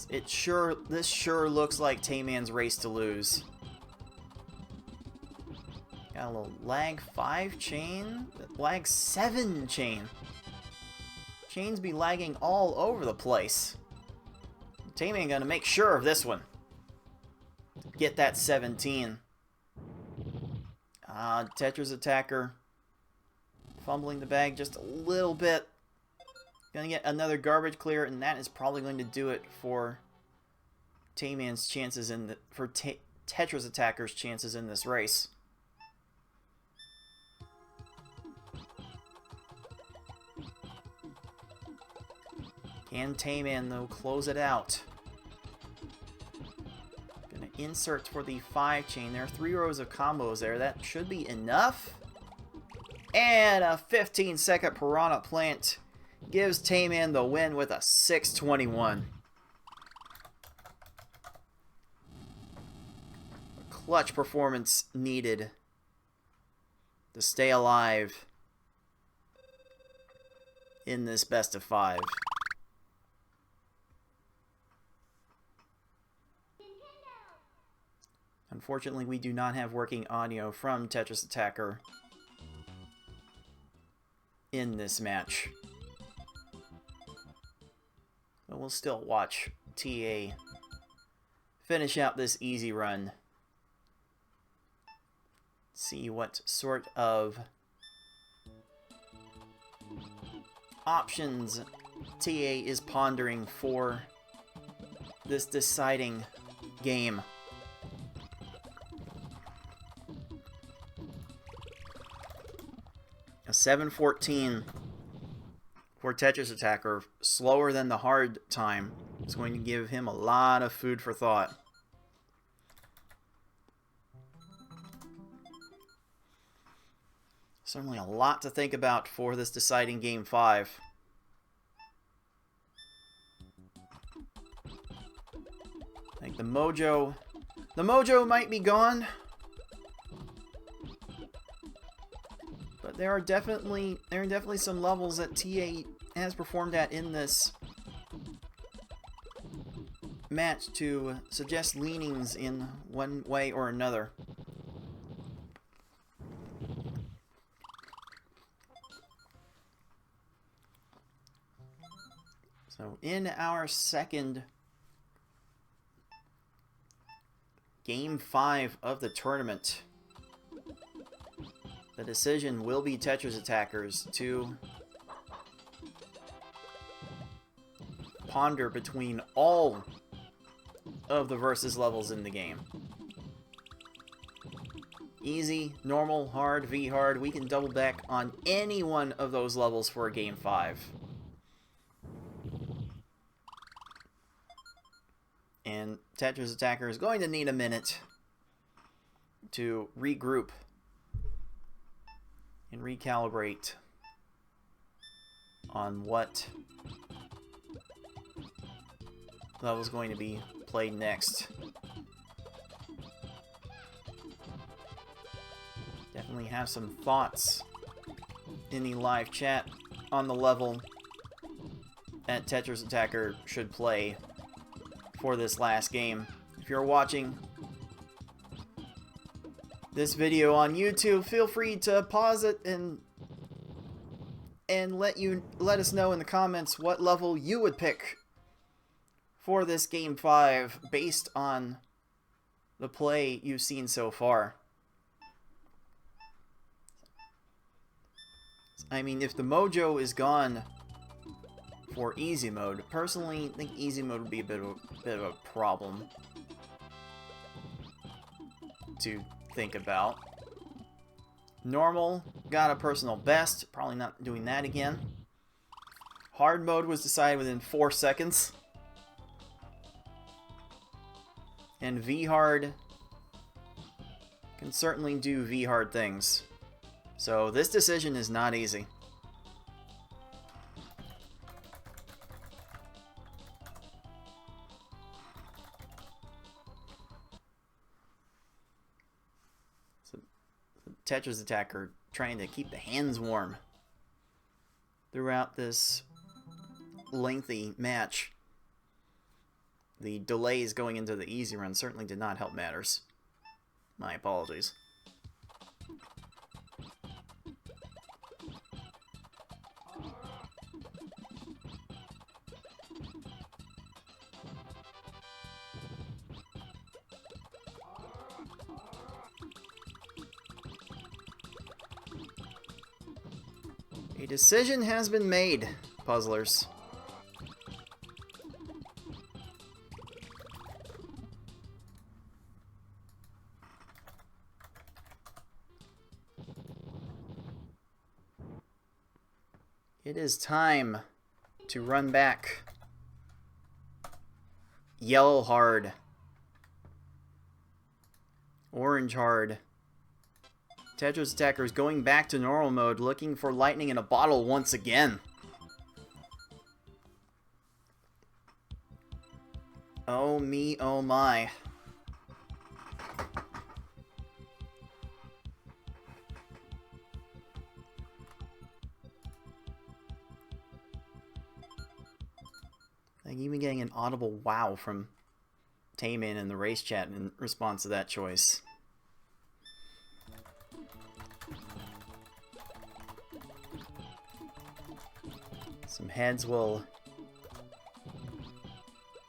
This sure looks like Tayman's race to lose. Got a little lag 5 chain, lag 7 chain. Chains be lagging all over the place. Tayman gonna make sure of this one. Get that 17. TetrisAttakr fumbling the bag just a little bit. Gonna get another garbage clear, and that is probably going to do it for Tayman's chances in the TetrisAttakr's chances in this race. Can Tayman, though, close it out? Gonna insert for the 5 chain. There are 3 rows of combos there. That should be enough. And a 15-second Piranha Plant gives Tayman the win with a 621. A clutch performance needed to stay alive in this best of 5. Unfortunately, we do not have working audio from TetrisAttakr in this match. But we'll still watch TA finish out this easy run see what sort of options TA is pondering for this deciding game. A 7:14 for TetrisAttakr, slower than the hard time, is going to give him a lot of food for thought. Certainly a lot to think about for this deciding Game 5. I think the mojo might be gone. But there are definitely some levels that TA has performed at in this match to suggest leanings in one way or another. So in our second Game 5 of the tournament, the decision will be TetrisAttakr to ponder between all of the versus levels in the game. Easy, normal, hard, V-hard. We can double back on any one of those levels for a Game 5. And TetrisAttakr is going to need a minute to regroup and recalibrate on what level is going to be played next. Definitely have some thoughts in the live chat on the level that TetrisAttakr should play for this last game. If you're watching this video on YouTube, feel free to pause it and let us know in the comments what level you would pick for this Game 5 based on the play you've seen so far. I mean, if the mojo is gone for easy mode, personally, I think easy mode would be a bit of a problem to think about. Normal, got a personal best, probably not doing that again. Hard mode was decided within 4 seconds. And V-hard can certainly do V-hard things. So this decision is not easy. TetrisAttakr trying to keep the hands warm throughout this lengthy match. The delays going into the easy run certainly did not help matters. My apologies. A decision has been made, puzzlers. It is time to run back. Yellow hard. Orange hard. TetrisAttakr is going back to normal mode, looking for lightning in a bottle once again. Oh me, oh my. Like even getting an audible wow from Tayman in the race chat in response to that choice. Some heads will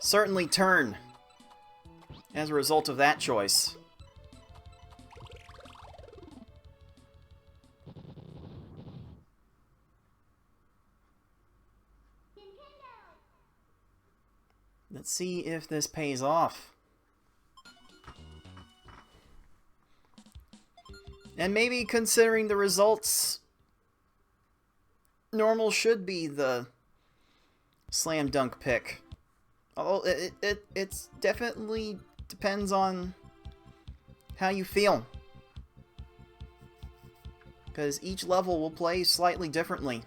certainly turn as a result of that choice. Let's see if this pays off. And maybe considering the results, normal should be the slam dunk pick. Although it's definitely depends on how you feel. Because each level will play slightly differently.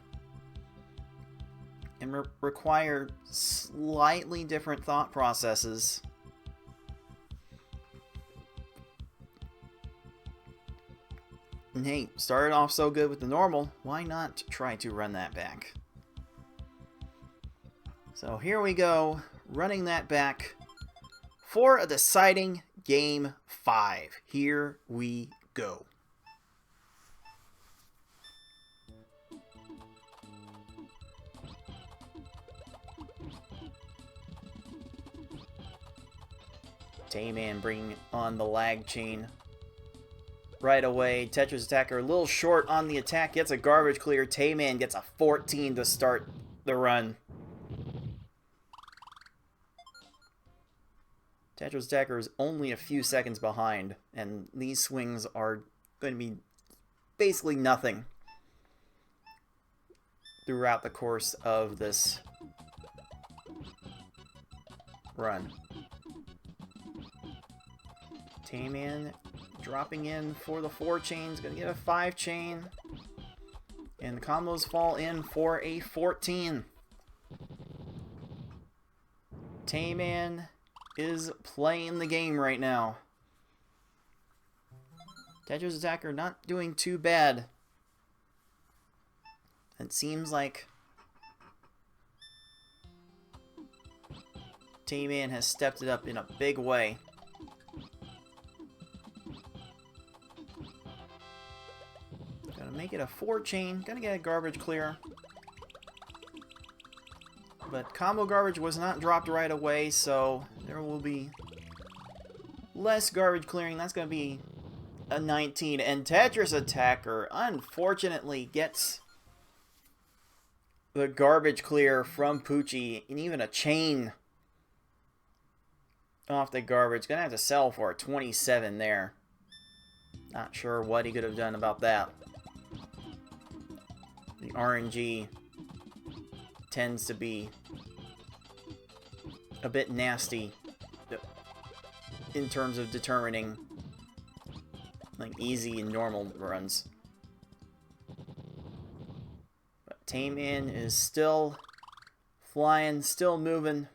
And require slightly different thought processes. And hey, started off so good with the normal, why not try to run that back? So here we go, running that back for a deciding Game 5. Here we go. TaymanND bringing on the lag chain right away. TetrisAttakr a little short on the attack, gets a garbage clear. TaymanND gets a 14 to start the run. TetrisAttakr is only a few seconds behind, and these swings are going to be basically nothing throughout the course of this run. TaymanND dropping in for the 4 chains, gonna get a 5 chain, and the combos fall in for a 14. TaymanND is playing the game right now. TetrisAttakr not doing too bad. It seems like TaymanND has stepped it up in a big way. Gonna make it a 4 chain. Gonna get a garbage clear. But combo garbage was not dropped right away, so there will be less garbage clearing. That's gonna be a 19. And TetrisAttakr, unfortunately, gets the garbage clear from Poochie, and even a chain off the garbage. Gonna have to sell for a 27 there. Not sure what he could have done about that. The RNG tends to be a bit nasty in terms of determining like easy and normal runs. But TaymanND is still flying, still moving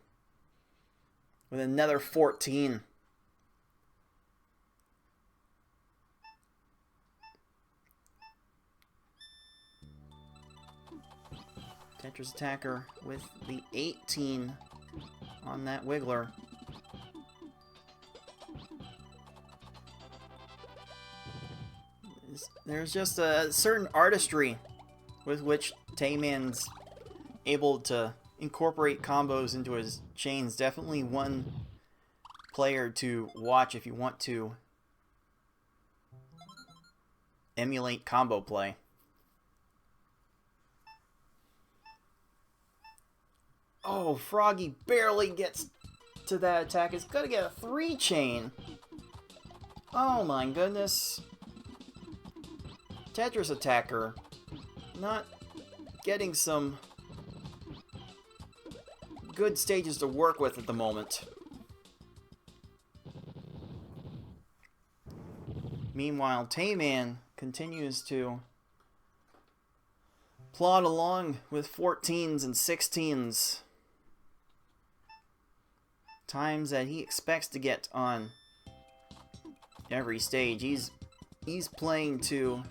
with another 14. TetrisAttakr with the 18 on that Wiggler. There's just a certain artistry with which TaymanND's able to incorporate combos into his chains. Definitely one player to watch if you want to emulate combo play. Oh, Froggy barely gets to that attack. It's gonna get a 3 chain. Oh my goodness. TetrisAttakr not getting some good stages to work with at the moment. Meanwhile, TaymanND continues to plod along with 14s and 16s. Times that he expects to get on every stage. He's playing to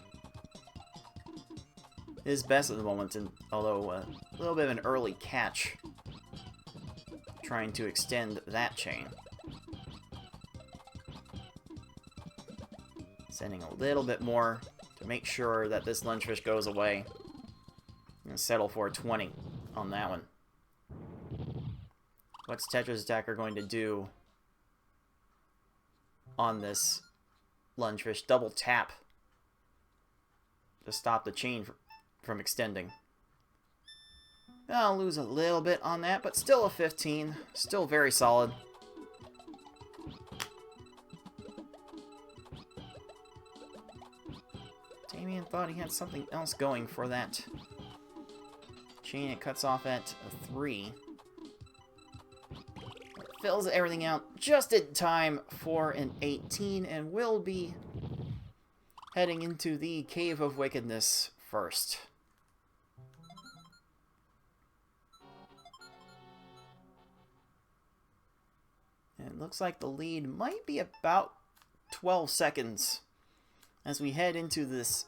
his best at the moment, and although a little bit of an early catch trying to extend that chain. Sending a little bit more to make sure that this lungefish goes away. And settle for a 20 on that one. What's TetrisAttakr going to do on this lungefish? Double tap to stop the chain from extending. I'll lose a little bit on that, but still a 15. Still very solid. Tayman thought he had something else going for that chain. It cuts off at a 3. Fills everything out just in time for an 18, and will be heading into the Cave of Wickedness first. And it looks like the lead might be about 12 seconds as we head into this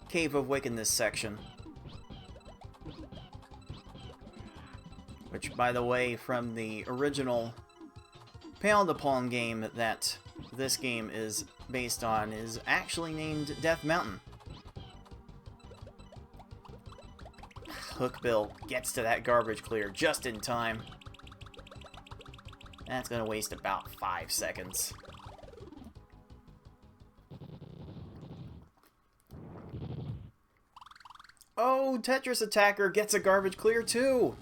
Cave of Wickedness section. Which, by the way, from the original Pale the Pawn game that this game is based on, is actually named Death Mountain. Hookbill gets to that garbage clear just in time. That's going to waste about 5 seconds. Oh, TetrisAttakr gets a garbage clear too!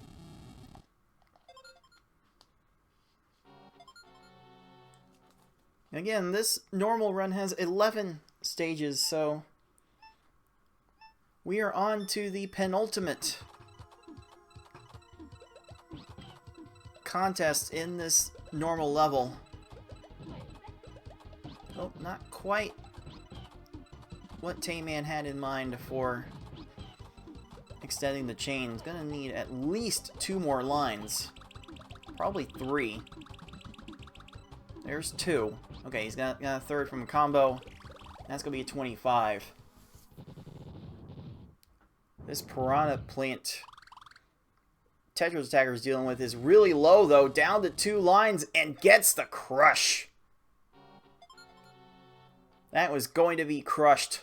Again, this normal run has 11 stages, so we are on to the penultimate contest in this normal level. Oh, not quite what Tayman had in mind for extending the chain. He's gonna need at least 2 more lines. Probably 3. There's 2. Okay, he's got a third from a combo. That's gonna be a 25. This piranha plant TetrisAttakr is dealing with is really low, though, down to 2 lines, and gets the crush. That was going to be crushed.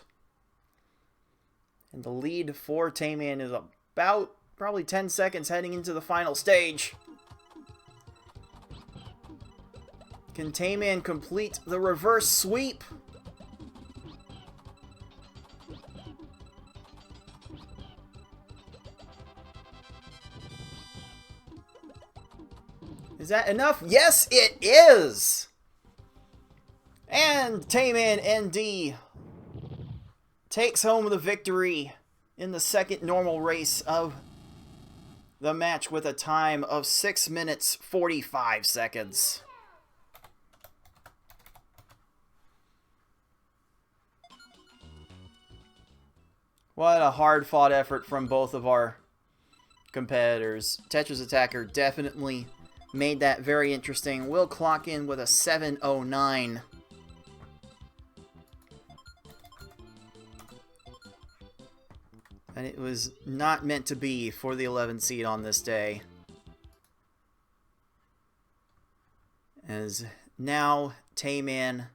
And the lead for Tayman is about probably 10 seconds heading into the final stage. Can Tayman complete the reverse sweep? Is that enough? Yes, it is! And TaymanND takes home the victory in the second normal race of the match with a time of 6 minutes 45 seconds. What a hard-fought effort from both of our competitors. TetrisAttakr definitely made that very interesting. We'll clock in with a 7:09. And it was not meant to be for the 11th seed on this day. As now Tayman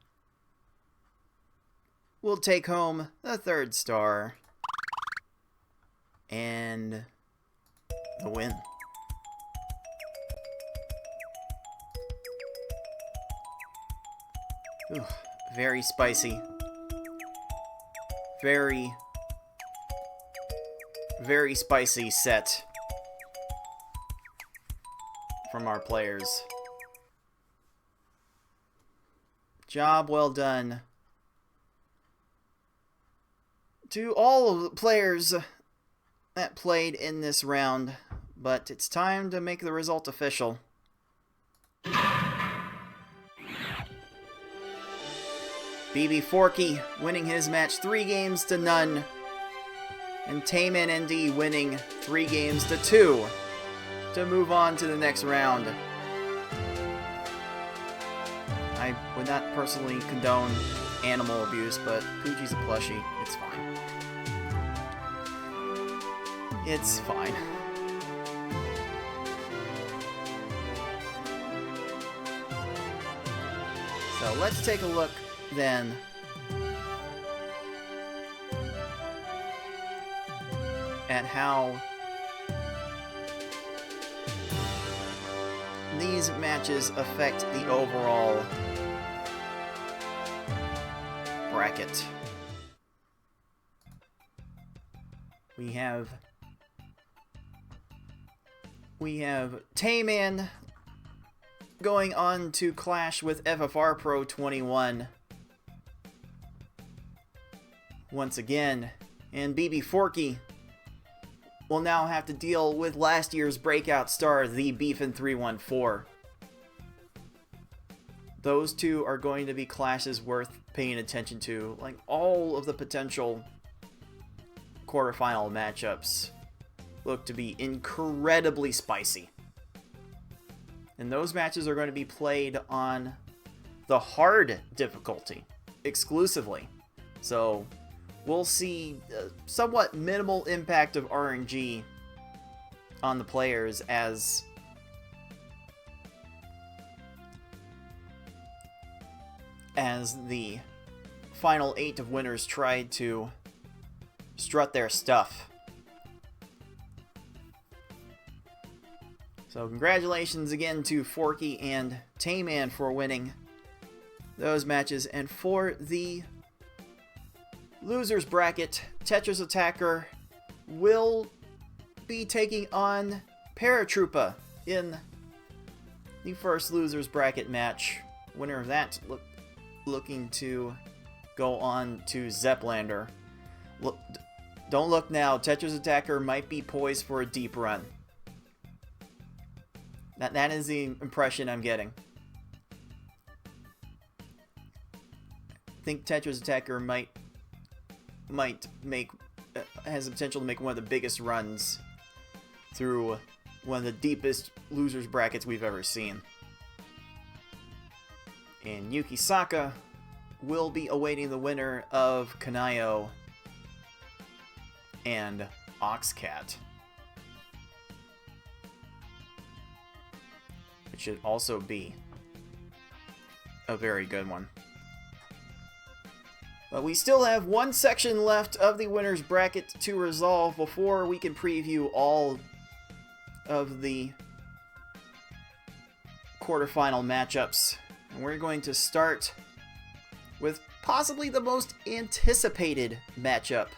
will take home the 3rd star and the win. Ooh, very spicy. Very spicy set from our players. Job well done to all of the players that played in this round, but it's time to make the result official. Bbforky winning his match 3-0, and TaymanND winning 3-2 to move on to the next round. I would not personally condone animal abuse, but Poochie's a plushie. It's fine. It's fine. So let's take a look then at how these matches affect the overall bracket. We have we have Tayman going on to clash with FFR Pro 21 once again, and Bbforky will now have to deal with last year's breakout star, the Beefin314. Those two are going to be clashes worth paying attention to. Like, all of the potential quarterfinal matchups look to be incredibly spicy. And those matches are going to be played on the hard difficulty exclusively. So we'll see somewhat minimal impact of RNG on the players as the final 8 of winners tried to strut their stuff. So congratulations again to Forky and Tayman for winning those matches. And for the losers bracket, TetrisAttakr will be taking on Paratroopa in the first losers bracket match. Winner of that looking to go on to Zeplander. Don't look now. TetrisAttakr might be poised for a deep run. That is the impression I'm getting. I think TetrisAttakr might make has the potential to make one of the biggest runs through one of the deepest losers brackets we've ever seen. And Yukisaka will be awaiting the winner of Kanayo and Oxcat. It should also be a very good one. But we still have one section left of the winner's bracket to resolve before we can preview all of the quarterfinal matchups. And we're going to start with possibly the most anticipated matchup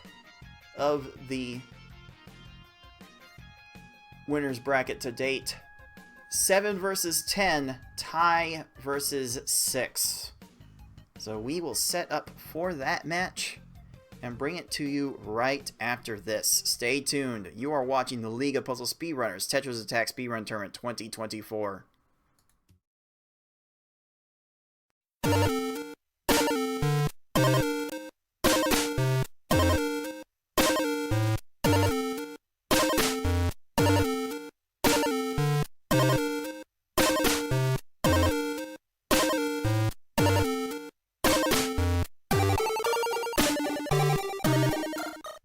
of the winner's bracket to date. 7 versus 10, tie versus 6. So we will set up for that match and bring it to you right after this. Stay tuned. You are watching the League of Puzzle Speedrunners TetrisAttakr Speedrun Tournament 2024.